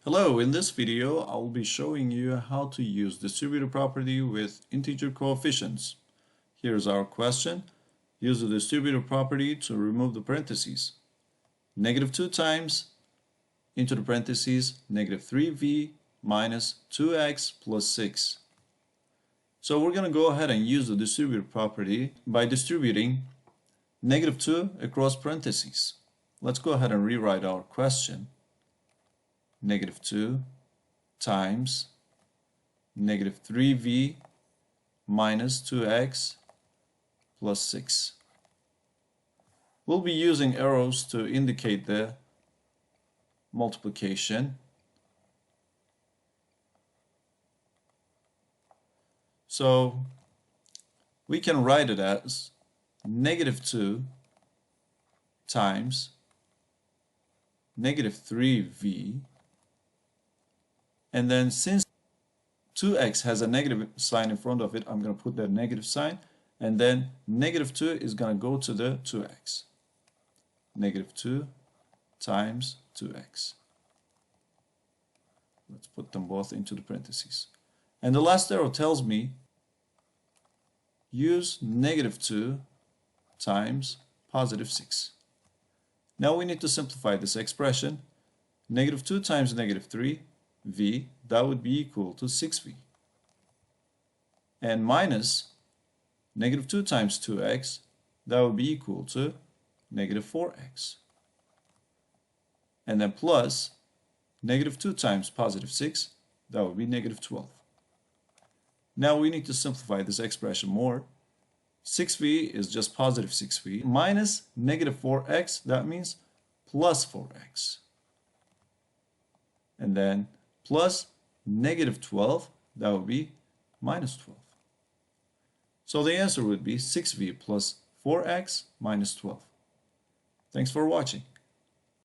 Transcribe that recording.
Hello, in this video I'll be showing you how to use distributive property with integer coefficients. Here's our question. Use the distributive property to remove the parentheses. Negative 2 times into the parentheses negative 3v minus 2x plus 6. So we're going to go ahead and use the distributive property by distributing negative 2 across parentheses. Let's go ahead and rewrite our question. Negative 2 times negative 3v minus 2x plus 6. We'll be using arrows to indicate the multiplication. So we can write it as negative 2 times negative 3v. And then since 2x has a negative sign in front of it, I'm going to put that negative sign. And then negative 2 is going to go to the 2x. Negative 2 times 2x. Let's put them both into the parentheses. And the last arrow tells me use negative 2 times positive 6. Now we need to simplify this expression. Negative 2 times negative 3. V, that would be equal to 6v. And minus negative 2 times 2x, that would be equal to negative 4x. And then plus negative 2 times positive 6, that would be negative 12. Now we need to simplify this expression more. 6v is just positive 6v minus negative 4x, that means plus 4x. And then plus negative 12, that would be minus 12. So the answer would be 6v plus 4x minus 12. Thanks for watching.